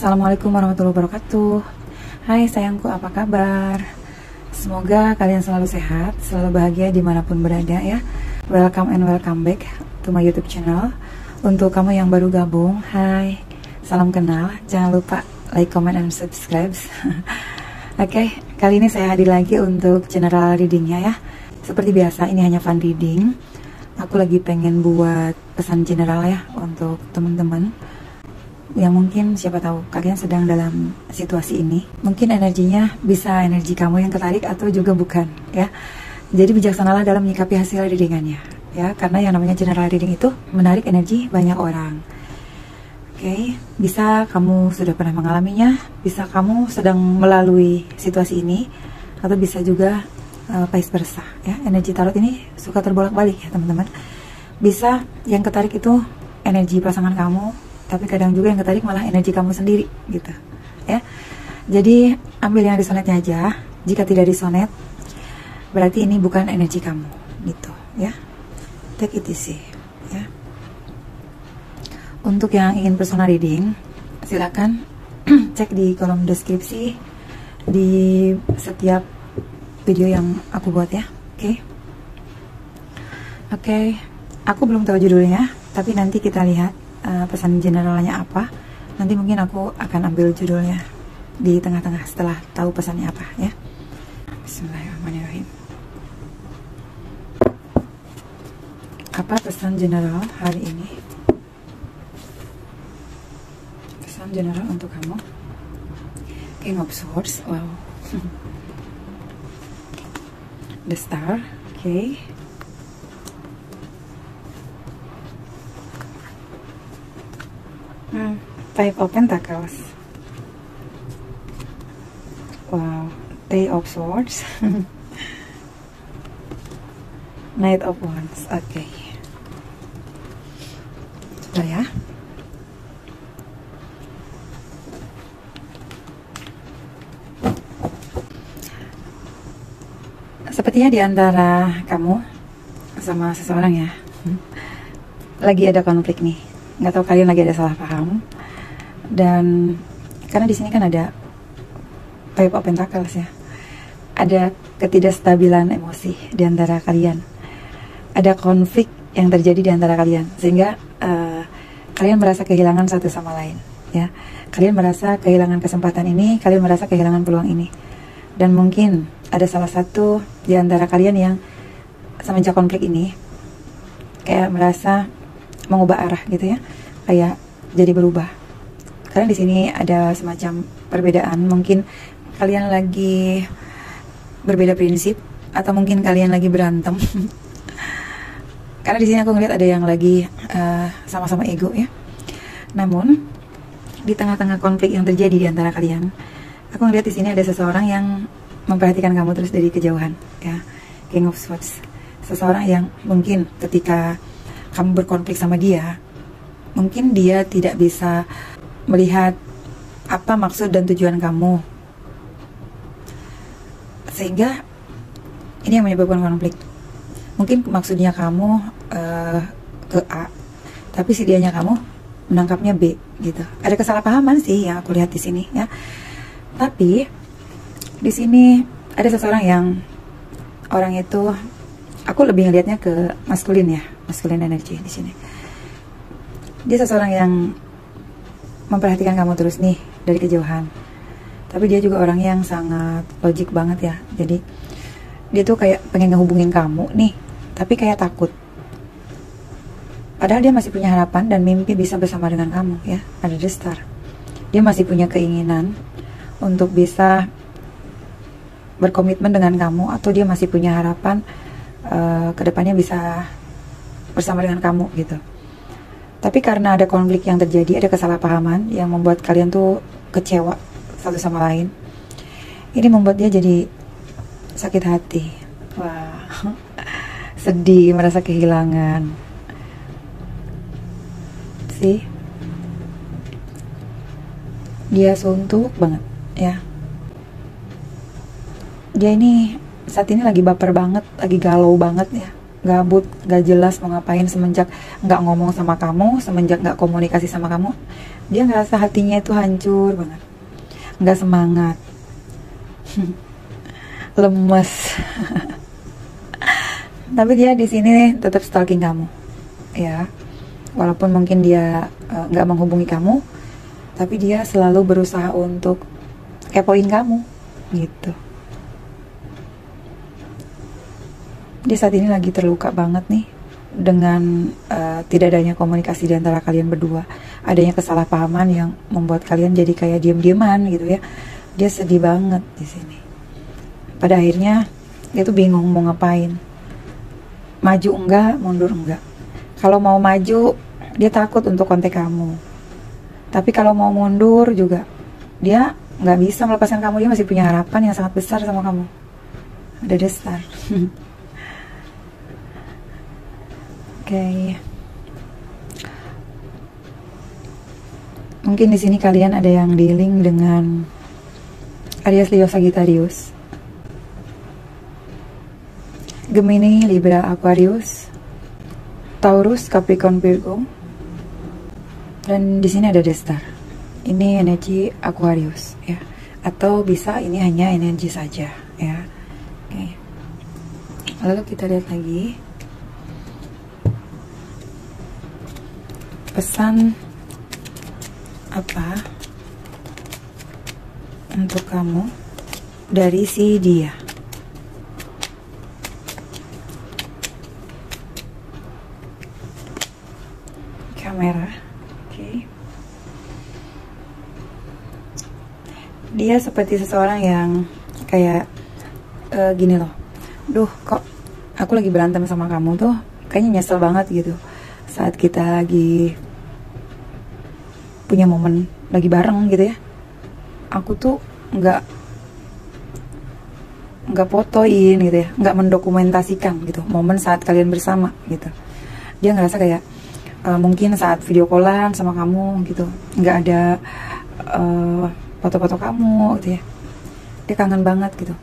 Assalamualaikum warahmatullahi wabarakatuh. Hai sayangku, apa kabar? Semoga kalian selalu sehat, selalu bahagia dimanapun berada ya. Welcome and welcome back to my YouTube channel. Untuk kamu yang baru gabung, hai, salam kenal. Jangan lupa like, comment, and subscribe. Oke, kali ini saya hadir lagi untuk general readingnya ya. Seperti biasa, ini hanya fun reading. Aku lagi pengen buat pesan general ya untuk teman-teman yang mungkin siapa tahu kalian sedang dalam situasi ini. Mungkin energinya bisa energi kamu yang ketarik atau juga bukan ya. Jadi bijaksanalah dalam menyikapi hasil readingannya ya, karena yang namanya general reading itu menarik energi banyak orang. Oke, bisa kamu sudah pernah mengalaminya, bisa kamu sedang melalui situasi ini, atau bisa juga vice versa ya. Energi tarot ini suka terbolak-balik ya teman-teman. Bisa yang ketarik itu energi pasangan kamu, tapi kadang juga yang ketarik malah energi kamu sendiri gitu ya. Jadi ambil yang resonate aja. Jika tidak resonate, berarti ini bukan energi kamu gitu ya. Take it easy ya. Untuk yang ingin personal reading, silakan cek di kolom deskripsi di setiap video yang aku buat ya. Oke. Aku belum tahu judulnya, tapi nanti kita lihat pesan generalnya apa. Nanti mungkin aku akan ambil judulnya di tengah-tengah setelah tahu pesannya apa ya. Bismillahirrahmanirrahim. Apa pesan general hari ini? Pesan general untuk kamu. King of Swords. Wow. The Star. Oke. Five of Pentacles. Wow. Page of Swords. Knight of Wands. Oke. Sudah ya. Sepertinya di antara kamu sama seseorang ya, lagi ada konflik nih. Nggak tahu kalian lagi ada salah paham. Dan karena di sini kan ada Five of Pentacles ya, ada ketidakstabilan emosi di antara kalian, ada konflik yang terjadi di antara kalian, sehingga kalian merasa kehilangan satu sama lain ya. Kalian merasa kehilangan kesempatan ini, kalian merasa kehilangan peluang ini. Dan mungkin ada salah satu di antara kalian yang semenjak konflik ini kayak merasa mengubah arah gitu ya, kayak jadi berubah. Karena di sini ada semacam perbedaan, mungkin kalian lagi berbeda prinsip, atau mungkin kalian lagi berantem. Karena di sini aku ngeliat ada yang lagi sama-sama ego ya. Namun di tengah-tengah konflik yang terjadi di antara kalian, aku ngeliat di sini ada seseorang yang memperhatikan kamu terus dari kejauhan ya. King of Swords. Seseorang yang mungkin ketika kamu berkonflik sama dia, mungkin dia tidak bisa melihat apa maksud dan tujuan kamu, sehingga ini yang menyebabkan konflik. Mungkin maksudnya kamu ke A, tapi si dianya kamu menangkapnya B gitu. Ada kesalahpahaman sih yang aku lihat di sini ya. Tapi di sini ada seseorang yang orang itu, aku lebih ngelihatnya ke maskulin ya, maskulin energi di sini. Dia seseorang yang memperhatikan kamu terus nih dari kejauhan. Tapi dia juga orang yang sangat logik banget ya. Jadi dia tuh kayak pengen ngehubungin kamu nih, tapi kayak takut. Padahal dia masih punya harapan dan mimpi bisa bersama dengan kamu ya. Ada The Star. Dia masih punya keinginan untuk bisa berkomitmen dengan kamu, atau dia masih punya harapan kedepannya bisa bersama dengan kamu gitu. Tapi karena ada konflik yang terjadi, ada kesalahpahaman yang membuat kalian tuh kecewa satu sama lain, ini membuat dia jadi sakit hati. Wah, sedih, merasa kehilangan sih. Dia suntuk banget ya. Dia ini saat ini lagi baper banget, lagi galau banget ya. gabut, gak jelas mau ngapain semenjak nggak ngomong sama kamu, semenjak nggak komunikasi sama kamu. Dia ngerasa hatinya itu hancur banget, nggak semangat, lemes. Tapi dia di sini tetap stalking kamu, ya. Walaupun mungkin dia nggak menghubungi kamu, tapi dia selalu berusaha untuk kepoin kamu, gitu. Dia saat ini lagi terluka banget nih dengan tidak adanya komunikasi di antara kalian berdua, adanya kesalahpahaman yang membuat kalian jadi kayak diam-diaman gitu ya. Dia sedih banget di sini. Pada akhirnya dia tuh bingung mau ngapain. Maju enggak, mundur enggak. Kalau mau maju, dia takut untuk kontak kamu. Tapi kalau mau mundur juga, dia nggak bisa melepaskan kamu. Dia masih punya harapan yang sangat besar sama kamu. Ada Destar. Oke. Mungkin di sini kalian ada yang dealing dengan Aries, Leo, Sagittarius, Gemini, Libra, Aquarius, Taurus, Capricorn, Virgo, dan di sini ada Destar. Ini energi Aquarius, ya. Atau bisa ini hanya energi saja, ya. Oke. Lalu kita lihat lagi pesan apa untuk kamu dari si dia. Kamera, oke. Dia seperti seseorang yang kayak gini loh. Duh, kok aku lagi berantem sama kamu tuh, kayaknya nyesel banget gitu. Saat kita lagi punya momen lagi bareng gitu ya, aku tuh nggak fotoin gitu ya, nggak mendokumentasikan gitu momen saat kalian bersama gitu. Dia ngerasa kayak mungkin saat video callan sama kamu gitu nggak ada foto-foto kamu gitu ya. Dia kangen banget gitu.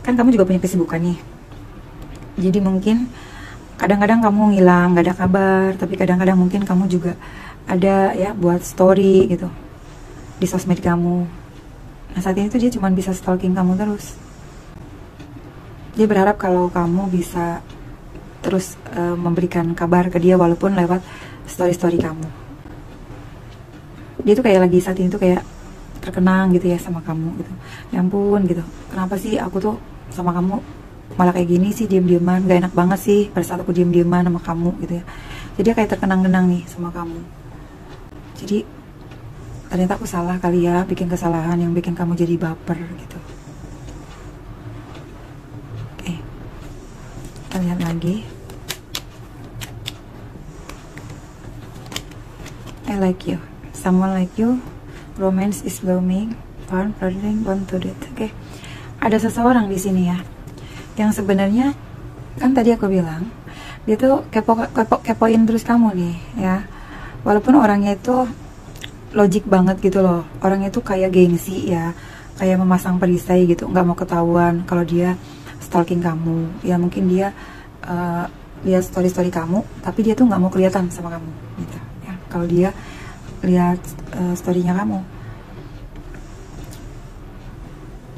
Kan kamu juga punya kesibukan nih, jadi mungkin kadang-kadang kamu ngilang, gak ada kabar, tapi kadang-kadang mungkin kamu juga ada ya buat story gitu di sosmed kamu. Nah saat ini tuh dia cuma bisa stalking kamu terus. Dia berharap kalau kamu bisa terus memberikan kabar ke dia walaupun lewat story-story kamu. Dia tuh kayak lagi saat ini tuh kayak terkenang gitu ya sama kamu gitu. Ya ampun gitu, kenapa sih aku tuh sama kamu malah kayak gini sih, diem-dieman, gak enak banget sih pada saat aku diem-dieman sama kamu gitu ya. Jadi kayak terkenang-kenang nih sama kamu. Jadi ternyata aku salah kali ya, bikin kesalahan yang bikin kamu jadi baper gitu. Oke, kita lihat lagi. I like you, someone like you, romance is blooming, fun, flirting, want to date. Oke, ada seseorang di sini ya yang sebenarnya kan tadi aku bilang dia tuh kepoin terus kamu nih ya, walaupun orangnya itu logik banget gitu loh, orangnya tuh kayak gengsi ya, kayak memasang perisai gitu, nggak mau ketahuan kalau dia stalking kamu ya. Mungkin dia lihat story kamu tapi dia tuh nggak mau kelihatan sama kamu gitu ya, kalau dia lihat storynya kamu.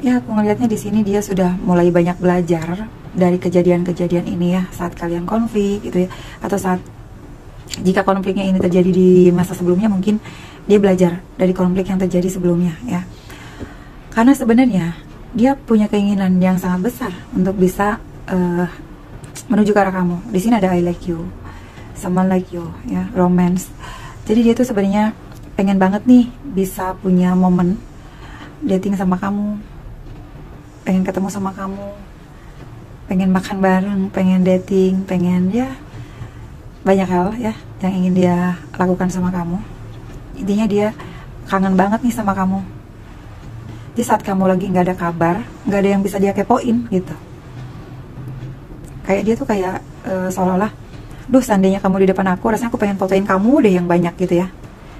Ya, aku ngelihatnya di sini dia sudah mulai banyak belajar dari kejadian-kejadian ini ya, saat kalian konflik gitu ya, atau saat jika konfliknya ini terjadi di masa sebelumnya, mungkin dia belajar dari konflik yang terjadi sebelumnya ya. Karena sebenarnya dia punya keinginan yang sangat besar untuk bisa menuju ke arah kamu. Di sini ada I like you, someone like you ya, romance. Jadi dia tuh sebenarnya pengen banget nih bisa punya momen dating sama kamu, pengen ketemu sama kamu, pengen makan bareng, pengen dating, pengen ya banyak hal ya yang ingin dia lakukan sama kamu. Intinya dia kangen banget nih sama kamu. Di saat kamu lagi nggak ada kabar, nggak ada yang bisa dia kepoin gitu. Kayak dia tuh kayak seolah-olah, duh seandainya kamu di depan aku, rasanya aku pengen fotoin kamu deh yang banyak gitu ya.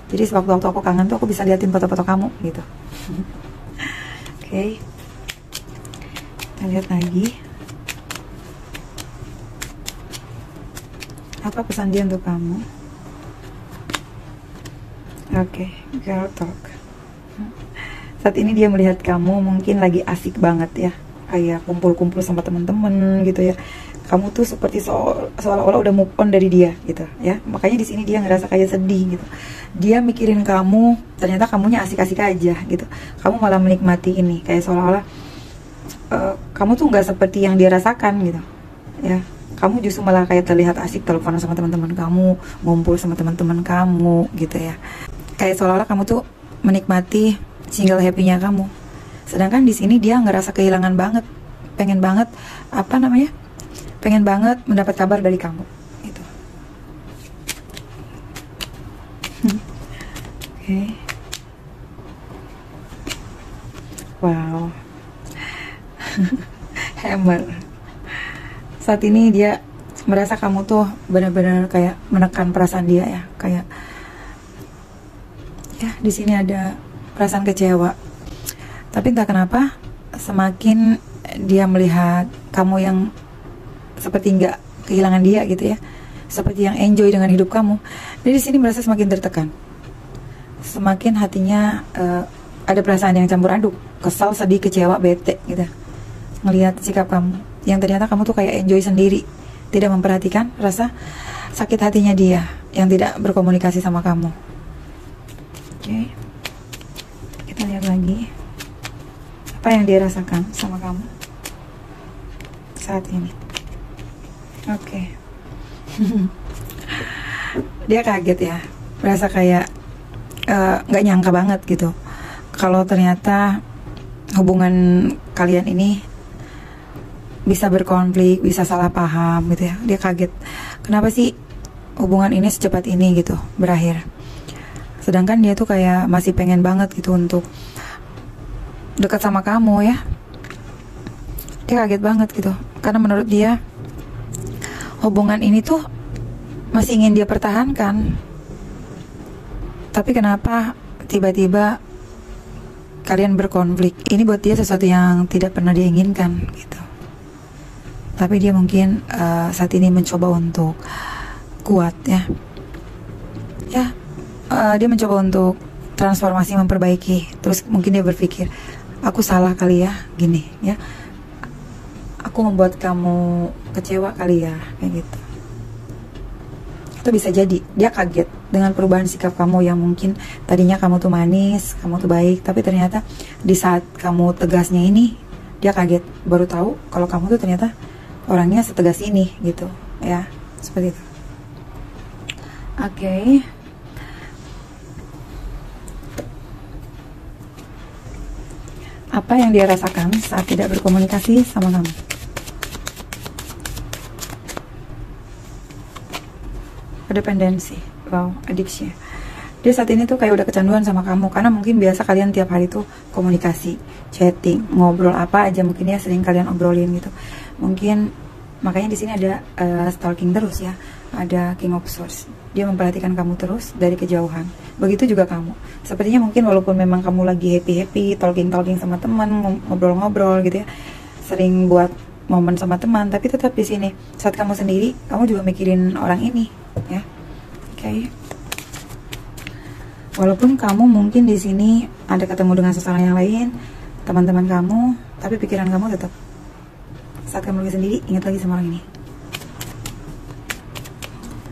Jadi sewaktu-waktu aku kangen tuh aku bisa liatin foto-foto kamu gitu. Oke. Kita lihat lagi. Apa pesan dia untuk kamu? Oke, girl talk. Saat ini dia melihat kamu mungkin lagi asik banget ya, kayak kumpul-kumpul sama teman-teman gitu ya. Kamu tuh seperti seolah-olah udah move on dari dia gitu ya. Makanya di sini dia ngerasa kayak sedih gitu. Dia mikirin kamu, ternyata kamunya asik-asik aja gitu. Kamu malah menikmati ini, kayak seolah-olah kamu tuh nggak seperti yang dia rasakan gitu ya. Kamu justru malah kayak terlihat asik teleponan sama teman-teman kamu, ngumpul sama teman-teman kamu gitu ya. Kayak seolah-olah kamu tuh menikmati single happy-nya kamu. Sedangkan di sini dia ngerasa kehilangan banget, pengen banget pengen banget mendapat kabar dari kamu gitu. Oke. Wow. Hammer. Saat ini dia merasa kamu tuh benar-benar kayak menekan perasaan dia ya, kayak ya di sini ada perasaan kecewa. Tapi entah kenapa semakin dia melihat kamu yang seperti nggak kehilangan dia gitu ya, seperti yang enjoy dengan hidup kamu, dia di sini merasa semakin tertekan, semakin hatinya ada perasaan yang campur aduk, kesal, sedih, kecewa, bete gitu, ngelihat sikap kamu yang ternyata kamu tuh kayak enjoy sendiri, tidak memperhatikan rasa sakit hatinya dia yang tidak berkomunikasi sama kamu. Oke, kita lihat lagi apa yang dia rasakan sama kamu saat ini. Oke. Dia kaget ya, merasa kayak nggak nyangka banget gitu kalau ternyata hubungan kalian ini bisa berkonflik, bisa salah paham gitu ya. Dia kaget, kenapa sih hubungan ini secepat ini gitu berakhir. Sedangkan dia tuh kayak masih pengen banget gitu untuk dekat sama kamu ya. Dia kaget banget gitu, karena menurut dia hubungan ini tuh masih ingin dia pertahankan. Tapi kenapa tiba-tiba kalian berkonflik? Ini buat dia sesuatu yang tidak pernah dia inginkan gitu. Tapi dia mungkin saat ini mencoba untuk kuat ya. Dia mencoba untuk transformasi, memperbaiki. Terus mungkin dia berpikir, aku salah kali ya, gini ya, aku membuat kamu kecewa kali ya, kayak gitu. Itu bisa jadi dia kaget dengan perubahan sikap kamu yang mungkin tadinya kamu tuh manis, kamu tuh baik, tapi ternyata di saat kamu tegasnya ini, dia kaget, baru tahu kalau kamu tuh ternyata orangnya setegas ini gitu ya, seperti itu. Oke. Apa yang dia rasakan saat tidak berkomunikasi sama kamu? Dependensi, wow, addiction. Dia saat ini tuh kayak udah kecanduan sama kamu, karena mungkin biasa kalian tiap hari tuh komunikasi, chatting, ngobrol apa aja mungkin ya, sering kalian obrolin gitu. Mungkin makanya di sini ada stalking terus ya, ada King of Swords. Dia memperhatikan kamu terus dari kejauhan. Begitu juga kamu. Sepertinya mungkin walaupun memang kamu lagi happy talking sama teman, ngobrol-ngobrol gitu ya, sering buat momen sama teman, tapi tetap di sini saat kamu sendiri, kamu juga mikirin orang ini ya. Oke. Walaupun kamu mungkin di sini ada ketemu dengan seseorang yang lain, teman-teman kamu, tapi pikiran kamu tetap saat kamu lagi sendiri ingat lagi sama orang ini.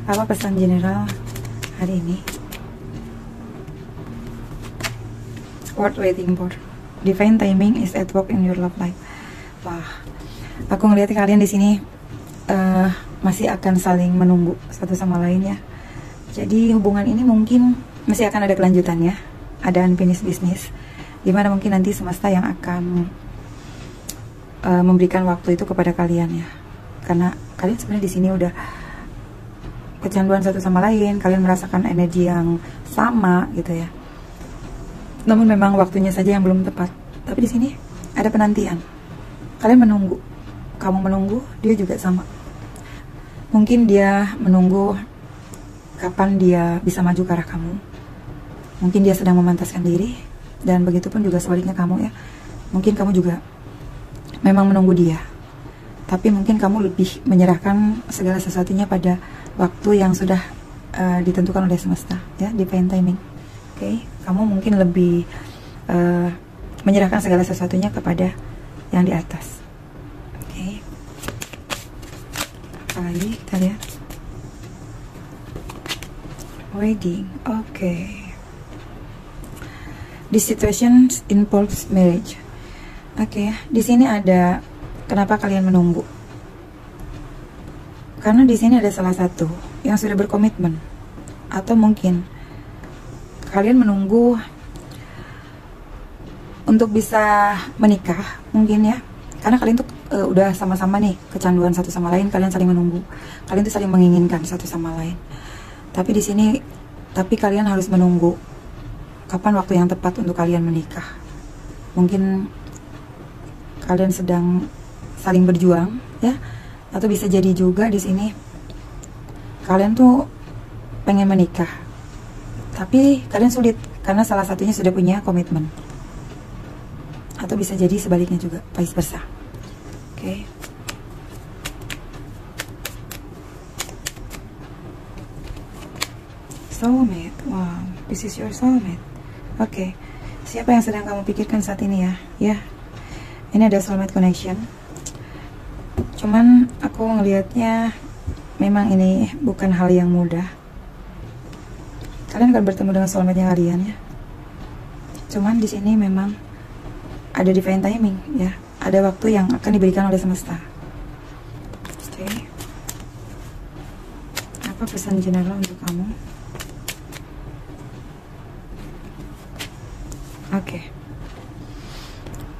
Apa pesan general hari ini? Worth waiting for. Divine timing is at work in your love life. Wah, aku ngelihat kalian di sini masih akan saling menunggu satu sama lain ya. Jadi hubungan ini mungkin masih akan ada kelanjutannya, ada unfinished business, dimana mungkin nanti semesta yang akan memberikan waktu itu kepada kalian ya. Karena kalian sebenarnya di sini udah kecanduan satu sama lain, kalian merasakan energi yang sama gitu ya. Namun memang waktunya saja yang belum tepat. Tapi di sini ada penantian. Kalian menunggu, kamu menunggu, dia juga sama. Mungkin dia menunggu kapan dia bisa maju ke arah kamu. Mungkin dia sedang memantaskan diri, dan begitu pun juga sebaliknya kamu ya. Mungkin kamu juga memang menunggu dia, tapi mungkin kamu lebih menyerahkan segala sesuatunya pada waktu yang sudah ditentukan oleh semesta, ya, divine timing. Oke, kamu mungkin lebih menyerahkan segala sesuatunya kepada yang di atas. Oke, apa lagi kita lihat? Wedding. Oke. This situation involves marriage. Oke, di sini ada kenapa kalian menunggu? Karena di sini ada salah satu yang sudah berkomitmen, atau mungkin kalian menunggu untuk bisa menikah, mungkin ya. Karena kalian tuh udah sama-sama nih kecanduan satu sama lain, kalian saling menunggu, kalian tuh saling menginginkan satu sama lain. Tapi di sini, tapi kalian harus menunggu kapan waktu yang tepat untuk kalian menikah. Mungkin kalian sedang saling berjuang, ya, atau bisa jadi juga di sini kalian tuh pengen menikah, tapi kalian sulit karena salah satunya sudah punya komitmen, atau bisa jadi sebaliknya juga, vice versa. Oke. Soulmate. Wow, this is your soulmate. Oke. Siapa yang sedang kamu pikirkan saat ini ya? Ya. Ini ada soulmate connection. Cuman aku ngelihatnya memang ini bukan hal yang mudah. Kalian akan bertemu dengan soulmate-nya kalian ya. Cuman di sini memang ada divine timing ya. Ada waktu yang akan diberikan oleh semesta. Oke. Apa pesan general untuk kamu?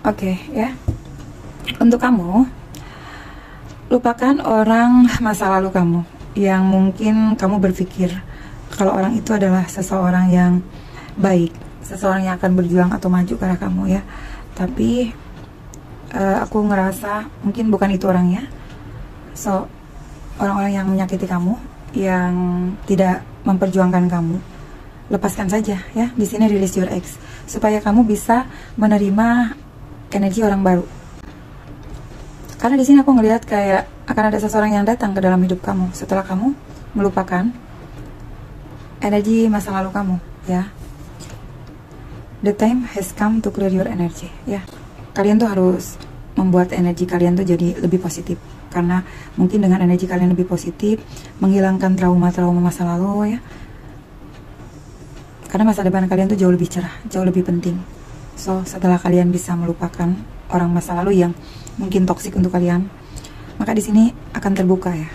Oke, ya. Untuk kamu, lupakan orang masa lalu kamu yang mungkin kamu berpikir kalau orang itu adalah seseorang yang baik, seseorang yang akan berjuang atau maju ke arah kamu ya. Tapi aku ngerasa mungkin bukan itu orangnya. So, orang-orang yang menyakiti kamu, yang tidak memperjuangkan kamu, lepaskan saja ya. Di sini release your ex supaya kamu bisa menerima energi orang baru. Karena di sini aku ngelihat kayak akan ada seseorang yang datang ke dalam hidup kamu setelah kamu melupakan energi masa lalu kamu ya. The time has come to clear your energy ya. Kalian tuh harus membuat energi kalian tuh jadi lebih positif, karena mungkin dengan energi kalian lebih positif menghilangkan trauma-trauma masa lalu ya. Karena masa depan kalian tuh jauh lebih cerah, jauh lebih penting. So, setelah kalian bisa melupakan orang masa lalu yang mungkin toksik untuk kalian, maka di sini akan terbuka ya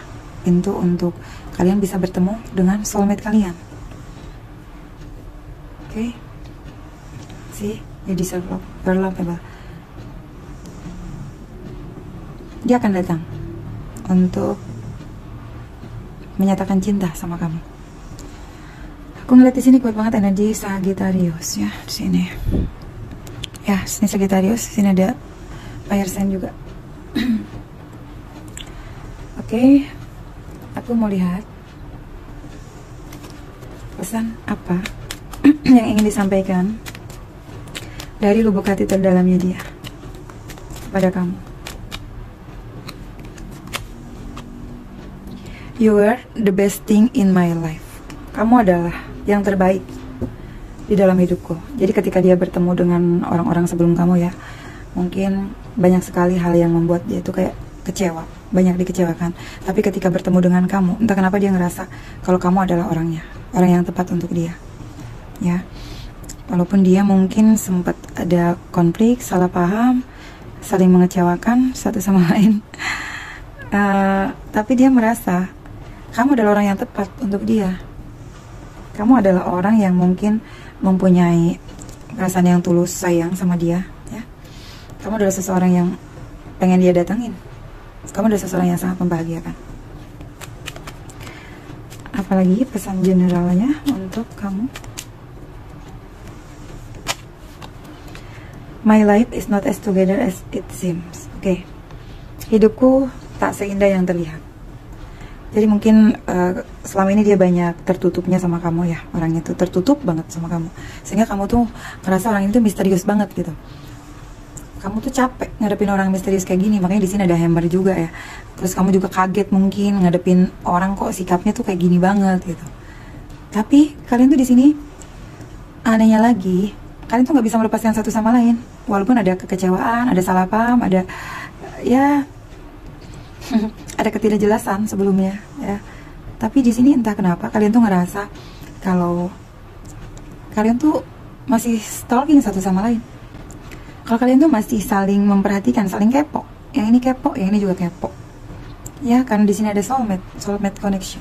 pintu untuk kalian bisa bertemu dengan soulmate kalian. Oke. See, you deserve love, you're lovable. Dia akan datang untuk menyatakan cinta sama kamu. Aku ngeliat di sini kuat banget energi Sagittarius ya, di sini. Ya, sini Sagittarius, sini ada fire sign juga. Oke, aku mau lihat pesan apa yang ingin disampaikan dari lubuk hati terdalamnya dia kepada kamu. You are the best thing in my life. Kamu adalah yang terbaik di dalam hidupku. Jadi ketika dia bertemu dengan orang-orang sebelum kamu ya, mungkin banyak sekali hal yang membuat dia itu kayak kecewa, banyak dikecewakan. Tapi ketika bertemu dengan kamu, entah kenapa dia ngerasa kalau kamu adalah orangnya, orang yang tepat untuk dia ya. Walaupun dia mungkin sempat ada konflik, salah paham, saling mengecewakan satu sama lain, tapi dia merasa kamu adalah orang yang tepat untuk dia. Kamu adalah orang yang mungkin mempunyai perasaan yang tulus sayang sama dia ya. Kamu adalah seseorang yang pengen dia datangin. Kamu adalah seseorang yang sangat membahagiakan. Apalagi pesan generalnya untuk kamu? My life is not as together as it seems. Oke. Hidupku tak seindah yang terlihat. Jadi mungkin selama ini dia banyak tertutupnya sama kamu ya. Orang itu tertutup banget sama kamu, sehingga kamu tuh ngerasa orang itu misterius banget gitu. kamu tuh capek ngadepin orang misterius kayak gini, makanya di sini ada hammer juga ya. Terus kamu juga kaget mungkin ngadepin orang kok sikapnya tuh kayak gini banget gitu. Tapi kalian tuh di sini anehnya lagi, kalian tuh nggak bisa melepaskan satu sama lain, walaupun ada kekecewaan, ada salah paham, ada ya ada ketidakjelasan sebelumnya ya. Tapi di sini entah kenapa kalian tuh ngerasa kalau kalian tuh masih stalking satu sama lain. Kalau kalian tuh masih saling memperhatikan, saling kepo. Yang ini kepo, yang ini juga kepo. Ya, karena di sini ada soulmate connection.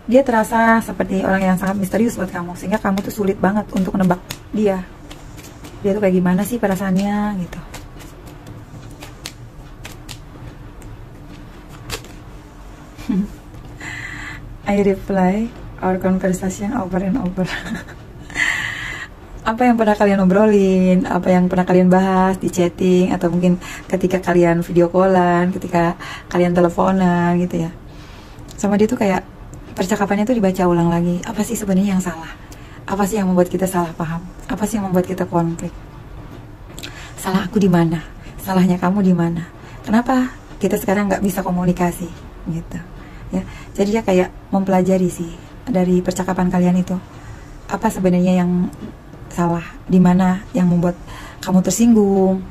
Dia terasa seperti orang yang sangat misterius buat kamu, sehingga kamu tuh sulit banget untuk nebak dia. Dia tuh kayak gimana sih perasaannya gitu. I reply our conversation over and over. Apa yang pernah kalian obrolin, apa yang pernah kalian bahas di chatting, atau mungkin ketika kalian video callan, ketika kalian teleponan gitu ya. Sama dia tuh kayak percakapannya tuh dibaca ulang lagi. Apa sih sebenarnya yang salah? Apa sih yang membuat kita salah paham? Apa sih yang membuat kita konflik? Salah aku di mana? Salahnya kamu di mana? Kenapa kita sekarang nggak bisa komunikasi gitu? Ya, jadi dia kayak mempelajari sih dari percakapan kalian itu. Apa sebenarnya yang salah, di mana yang membuat kamu tersinggung,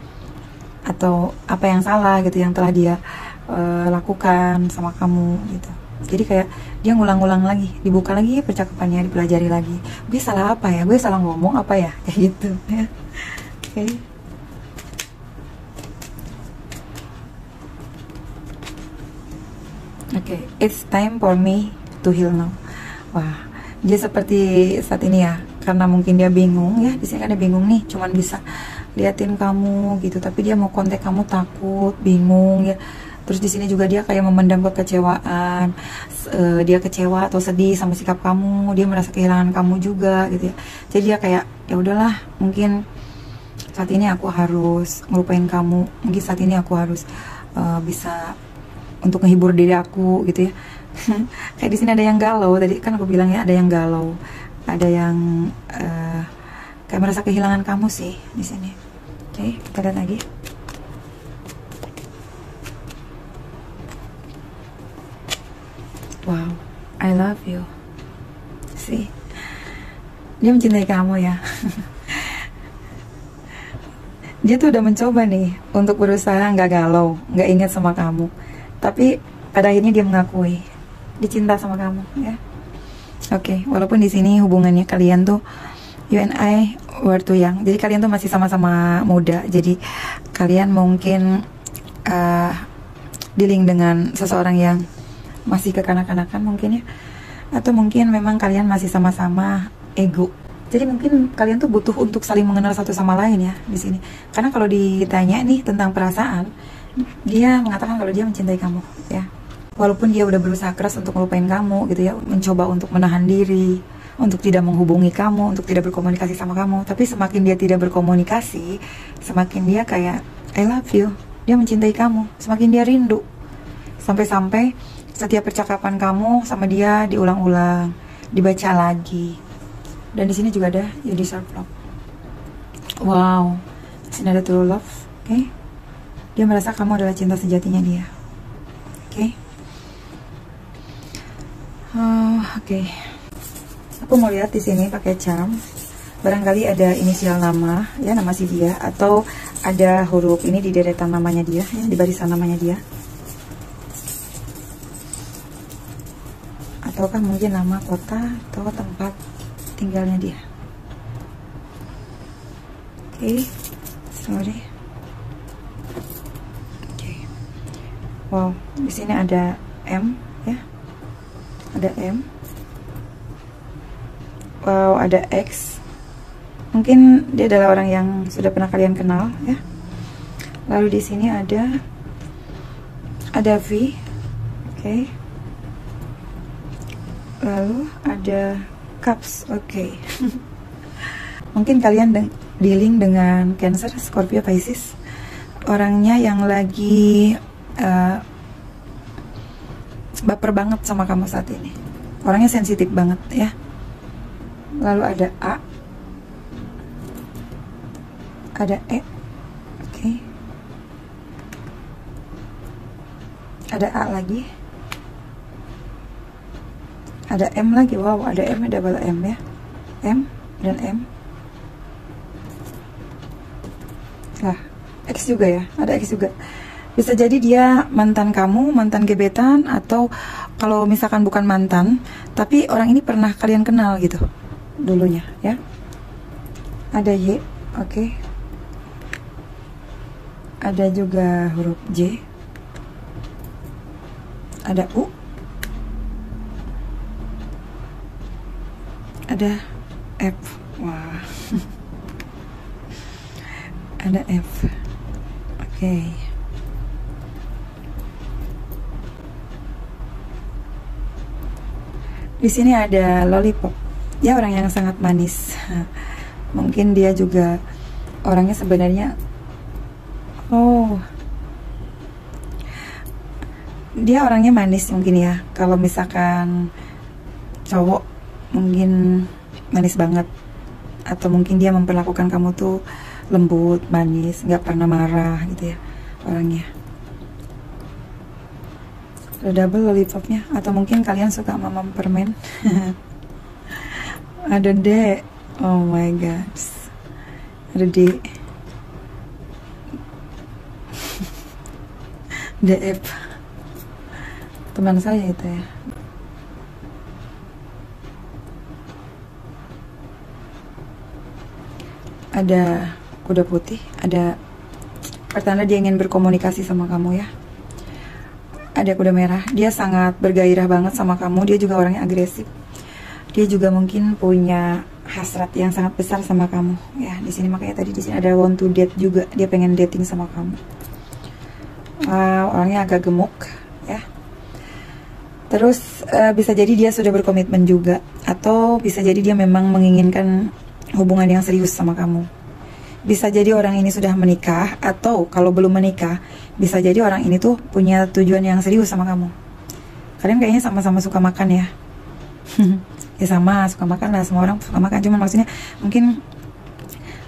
atau apa yang salah gitu yang telah dia lakukan sama kamu gitu. Jadi kayak dia ngulang-ngulang lagi, dibuka lagi percakapannya, dipelajari lagi. Gue salah apa ya? Gue salah ngomong apa ya? Kayak gitu ya. Oke. Oke, it's time for me to heal now. Wah, dia seperti saat ini ya, karena mungkin dia bingung ya, di sini kan dia bingung nih, cuman bisa liatin kamu gitu, tapi dia mau kontak kamu takut, bingung ya. Terus di sini juga dia kayak memendam kekecewaan, dia kecewa atau sedih sama sikap kamu, dia merasa kehilangan kamu juga gitu ya. Jadi dia kayak ya udahlah, mungkin saat ini aku harus ngelupain kamu, mungkin saat ini aku harus bisa untuk menghibur diri aku gitu ya. Kayak di sini ada yang galau, tadi kan aku bilang ya, ada yang galau, ada yang kayak merasa kehilangan kamu sih di sini. Oke, kita lihat lagi. Wow, I love you. See, dia mencintai kamu ya. Dia tuh udah mencoba nih untuk berusaha nggak galau, nggak ingat sama kamu. Tapi pada akhirnya dia mengakui dicinta sama kamu ya. Oke, walaupun di sini hubungannya kalian tuh you and I were too young. Jadi kalian tuh masih sama-sama muda. Jadi kalian mungkin dealing dengan seseorang yang masih kekanak-kanakan mungkin ya. Atau mungkin memang kalian masih sama-sama ego. Jadi mungkin kalian tuh butuh untuk saling mengenal satu sama lain ya di sini. Karena kalau ditanya nih tentang perasaan, dia mengatakan kalau dia mencintai kamu ya. Walaupun dia udah berusaha keras untuk melupain kamu gitu ya, mencoba untuk menahan diri, untuk tidak menghubungi kamu, untuk tidak berkomunikasi sama kamu. Tapi semakin dia tidak berkomunikasi, semakin dia kayak I love you, dia mencintai kamu, semakin dia rindu. Sampai-sampai setiap percakapan kamu sama dia diulang-ulang, dibaca lagi. Dan di sini juga ada you deserve love. Wow, di sini ada true love, oke? Dia merasa kamu adalah cinta sejatinya dia, oke? Oke. Aku mau lihat di sini pakai charm. Barangkali ada inisial nama, ya, nama si dia, atau ada huruf ini di deretan namanya dia, ya, di barisan namanya dia. Ataukah mungkin nama kota atau tempat tinggalnya dia. Oke, sorry. Oke. Wow, di sini ada M, ya. Ada M. Wow, ada X. Mungkin dia adalah orang yang sudah pernah kalian kenal, ya. Lalu di sini ada V. Oke. Lalu ada Cups. Oke. Mungkin kalian dealing dengan Cancer, Scorpio, Pisces. Orangnya yang lagi baper banget sama kamu saat ini. Orangnya sensitif banget ya. Lalu ada A, ada E, oke. Ada A lagi, ada M lagi. Wow, ada M, double M ya, M dan M. Lah, X juga ya, ada X juga. Bisa jadi dia mantan kamu, mantan gebetan, atau kalau misalkan bukan mantan, tapi orang ini pernah kalian kenal gitu dulunya ya. Ada Y, oke. Ada juga huruf J. Ada U. Ada F. Wah. Ada F. Oke. Di sini ada lollipop. Dia orang yang sangat manis. Mungkin dia juga orangnya sebenarnya, dia orangnya manis mungkin ya. Kalau misalkan cowok mungkin manis banget, atau mungkin dia memperlakukan kamu tuh lembut, manis, nggak pernah marah gitu ya orangnya. Ada double lollipopnya, atau mungkin kalian suka mamam permen. Ada D, oh my god, ada D, DF, teman saya itu ya. Ada kuda putih, ada pertanda dia ingin berkomunikasi sama kamu ya. Ada kuda merah, dia sangat bergairah banget sama kamu. Dia juga orangnya agresif. Dia juga mungkin punya hasrat yang sangat besar sama kamu ya. Di sini makanya tadi di sini ada want to date juga. Dia pengen dating sama kamu. Orangnya agak gemuk ya. Terus bisa jadi dia sudah berkomitmen juga, atau bisa jadi dia memang menginginkan hubungan yang serius sama kamu. Bisa jadi orang ini sudah menikah, atau kalau belum menikah, bisa jadi orang ini tuh punya tujuan yang serius sama kamu. Kalian kayaknya sama-sama suka makan ya. Ya sama, suka makan lah, semua orang suka makan. Cuman maksudnya mungkin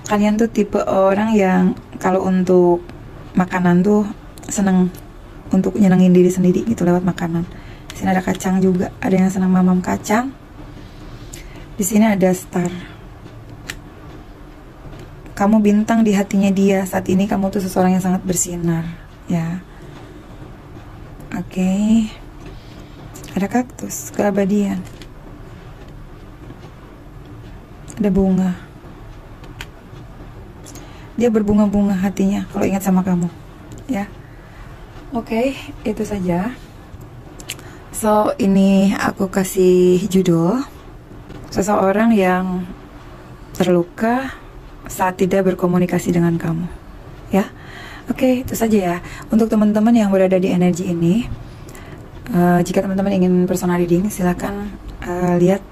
kalian tuh tipe orang yang kalau untuk makanan tuh seneng untuk nyenengin diri sendiri gitu lewat makanan. Di sini ada kacang juga, ada yang senang mamam kacang. Di sini ada star. Kamu bintang di hatinya dia. Saat ini kamu tuh seseorang yang sangat bersinar ya. Oke. Ada kaktus, keabadian. Ada bunga. Dia berbunga-bunga hatinya kalau ingat sama kamu ya. Oke, itu saja. So, ini aku kasih judul seseorang yang terluka saat tidak berkomunikasi dengan kamu ya. Oke, itu saja ya untuk teman-teman yang berada di energi ini. Jika teman-teman ingin personal reading, silakan lihat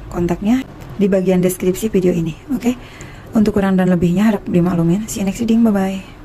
kontaknya di bagian deskripsi video ini. Oke, untuk kurang dan lebihnya harap dimaklumin. See you next reading, bye bye.